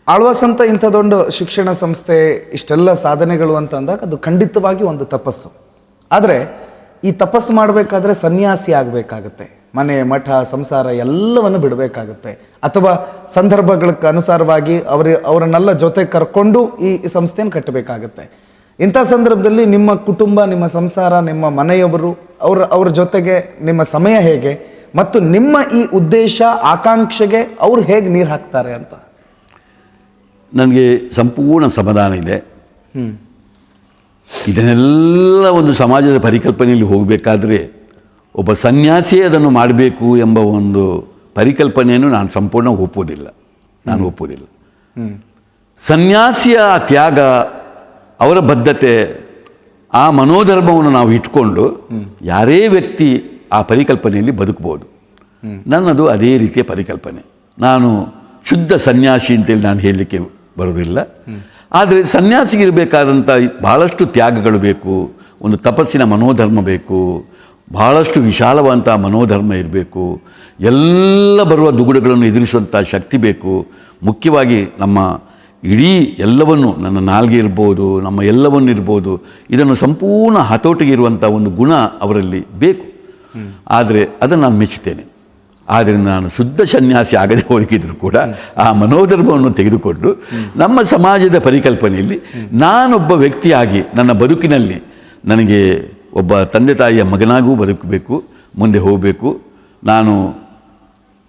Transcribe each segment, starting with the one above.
ಆಳ್ವಾಸ್ ಅಂತ ಇಂಥ ದೊಡ್ಡ ಶಿಕ್ಷಣ ಸಂಸ್ಥೆ ಇಷ್ಟೆಲ್ಲ ಸಾಧನೆಗಳು ಅಂತ ಅಂದಾಗ ಅದು ಖಂಡಿತವಾಗಿ ಒಂದು ತಪಸ್ಸು. ಆದರೆ ಈ ತಪಸ್ಸು ಮಾಡಬೇಕಾದ್ರೆ ಸನ್ಯಾಸಿ ಆಗಬೇಕಾಗತ್ತೆ. ಮನೆ ಮಠ ಸಂಸಾರ ಎಲ್ಲವನ್ನು ಬಿಡಬೇಕಾಗತ್ತೆ, ಅಥವಾ ಸಂದರ್ಭಗಳಿಗೆ ಅನುಸಾರವಾಗಿ ಅವರನ್ನೆಲ್ಲ ಜೊತೆ ಕರ್ಕೊಂಡು ಈ ಸಂಸ್ಥೆಯನ್ನು ಕಟ್ಟಬೇಕಾಗತ್ತೆ. ಇಂಥ ಸಂದರ್ಭದಲ್ಲಿ ನಿಮ್ಮ ಕುಟುಂಬ, ನಿಮ್ಮ ಸಂಸಾರ, ನಿಮ್ಮ ಮನೆಯವರು, ಅವ್ರ ಜೊತೆಗೆ ನಿಮ್ಮ ಸಮಯ ಹೇಗೆ, ಮತ್ತು ನಿಮ್ಮ ಈ ಉದ್ದೇಶ ಆಕಾಂಕ್ಷೆಗೆ ಅವ್ರು ಹೇಗೆ ನೀರು ಹಾಕ್ತಾರೆ ಅಂತ? ನನಗೆ ಸಂಪೂರ್ಣ ಸಮಾಧಾನ ಇದೆ. ಇದನ್ನೆಲ್ಲ ಒಂದು ಸಮಾಜದ ಪರಿಕಲ್ಪನೆಯಲ್ಲಿ ಹೋಗಬೇಕಾದ್ರೆ ಒಬ್ಬ ಸನ್ಯಾಸಿಯೇ ಅದನ್ನು ಮಾಡಬೇಕು ಎಂಬ ಒಂದು ಪರಿಕಲ್ಪನೆಯನ್ನು ನಾನು ಸಂಪೂರ್ಣ ಒಪ್ಪುವುದಿಲ್ಲ. ಸನ್ಯಾಸಿಯ ತ್ಯಾಗ, ಅವರ ಬದ್ಧತೆ, ಆ ಮನೋಧರ್ಮವನ್ನು ನಾವು ಇಟ್ಕೊಂಡು ಯಾರೇ ವ್ಯಕ್ತಿ ಆ ಪರಿಕಲ್ಪನೆಯಲ್ಲಿ ಬದುಕಬಹುದು. ನನ್ನದು ಅದೇ ರೀತಿಯ ಪರಿಕಲ್ಪನೆ. ನಾನು ಶುದ್ಧ ಸನ್ಯಾಸಿ ಅಂತೇಳಿ ನಾನು ಹೇಳಲಿಕ್ಕೆ ಬರೋದಿಲ್ಲ. ಆದರೆ ಸನ್ಯಾಸಿಗಿರಬೇಕಾದಂಥ ಭಾಳಷ್ಟು ತ್ಯಾಗಗಳು ಬೇಕು, ಒಂದು ತಪಸ್ಸಿನ ಮನೋಧರ್ಮ ಬೇಕು, ಭಾಳಷ್ಟು ವಿಶಾಲವಂಥ ಮನೋಧರ್ಮ ಇರಬೇಕು, ಎಲ್ಲ ಬರುವ ದುಗುಡಗಳನ್ನು ಎದುರಿಸುವಂಥ ಶಕ್ತಿ ಬೇಕು. ಮುಖ್ಯವಾಗಿ ನಮ್ಮ ಇಡೀ ಎಲ್ಲವನ್ನು, ನನ್ನ ನಾಲ್ಗೆ ಇರ್ಬೋದು, ನಮ್ಮ ಎಲ್ಲವನ್ನು ಇರ್ಬೋದು, ಇದನ್ನು ಸಂಪೂರ್ಣ ಹತೋಟಿಗೆ ಇರುವಂಥ ಒಂದು ಗುಣ ಅವರಲ್ಲಿ ಬೇಕು. ಆದರೆ ಅದನ್ನು ನಾನು ಮೆಚ್ಚುತ್ತೇನೆ. ಆದರೆ ನಾನು ಶುದ್ಧ ಸನ್ಯಾಸಿ ಆಗದೆ ಹೋಗಿದ್ರು ಕೂಡ ಆ ಮನೋಧರ್ಮವನ್ನು ತೆಗೆದುಕೊಂಡು ನಮ್ಮ ಸಮಾಜದ ಪರಿಕಲ್ಪನೆಯಲ್ಲಿ ನಾನೊಬ್ಬ ವ್ಯಕ್ತಿಯಾಗಿ ನನ್ನ ಬದುಕಿನಲ್ಲಿ ನನಗೆ ಒಬ್ಬ ತಂದೆ ತಾಯಿಯ ಮಗನಾಗೂ ಬದುಕಬೇಕು, ಮುಂದೆ ಹೋಗಬೇಕು, ನಾನು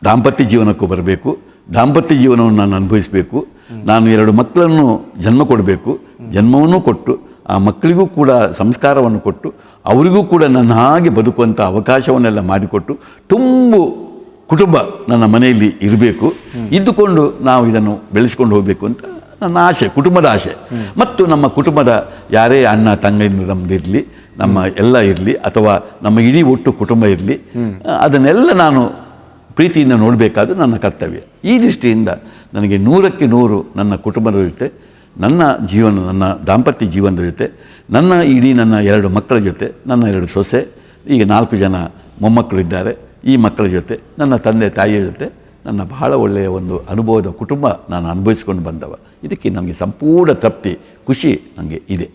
ದಾಂಪತ್ಯ ಜೀವನಕ್ಕೂ ಬರಬೇಕು, ದಾಂಪತ್ಯ ಜೀವನವನ್ನು ನಾನು ಅನುಭವಿಸಬೇಕು, ನಾನು 2 ಮಕ್ಕಳನ್ನು ಜನ್ಮ ಕೊಡಬೇಕು, ಜನ್ಮವನ್ನು ಕೊಟ್ಟು ಆ ಮಕ್ಕಳಿಗೂ ಕೂಡ ಸಂಸ್ಕಾರವನ್ನು ಕೊಟ್ಟು ಅವರಿಗೂ ಕೂಡ ನನ್ನ ಹಾಗೆ ಬದುಕುವಂಥ ಅವಕಾಶವನ್ನೆಲ್ಲ ಮಾಡಿಕೊಟ್ಟು ತುಂಬು ಕುಟುಂಬ ನನ್ನ ಮನೆಯಲ್ಲಿ ಇರಬೇಕು, ಇದ್ದುಕೊಂಡು ನಾವು ಇದನ್ನು ಬೆಳೆಸ್ಕೊಂಡು ಹೋಗಬೇಕು ಅಂತ ನನ್ನ ಆಸೆ, ಕುಟುಂಬದ ಆಸೆ. ಮತ್ತು ನಮ್ಮ ಕುಟುಂಬದ ಯಾರೇ ಅಣ್ಣ ತಂಗಿಯರು ನಮ್ಮದಿರಲಿ, ನಮ್ಮ ಎಲ್ಲ ಇರಲಿ, ಅಥವಾ ನಮ್ಮ ಇಡೀ ಒಟ್ಟು ಕುಟುಂಬ ಇರಲಿ, ಅದನ್ನೆಲ್ಲ ನಾನು ಪ್ರೀತಿಯಿಂದ ನೋಡಬೇಕಾದ್ದು ನನ್ನ ಕರ್ತವ್ಯ. ಈ ದೃಷ್ಟಿಯಿಂದ ನನಗೆ 100ಕ್ಕೆ 100 ನನ್ನ ಕುಟುಂಬದ ಜೊತೆ, ನನ್ನ ಜೀವನ, ನನ್ನ ದಾಂಪತ್ಯ ಜೀವನದ ಜೊತೆ, ನನ್ನ ಇಡೀ ನನ್ನ 2 ಮಕ್ಕಳ ಜೊತೆ, ನನ್ನ 2 ಸೊಸೆ, ಈಗ 4 ಜನ ಮೊಮ್ಮಕ್ಕಳಿದ್ದಾರೆ, ಈ ಮಕ್ಕಳ ಜೊತೆ, ನನ್ನ ತಂದೆ ತಾಯಿಯ ಜೊತೆ ನನ್ನ ಬಹಳ ಒಳ್ಳೆಯ ಒಂದು ಅನುಭವದ ಕುಟುಂಬ ನಾನು ಅನುಭವಿಸ್ಕೊಂಡು ಬಂದವ. ಇದಕ್ಕೆ ನನಗೆ ಸಂಪೂರ್ಣ ತೃಪ್ತಿ, ಖುಷಿ ನನಗೆ ಇದೆ.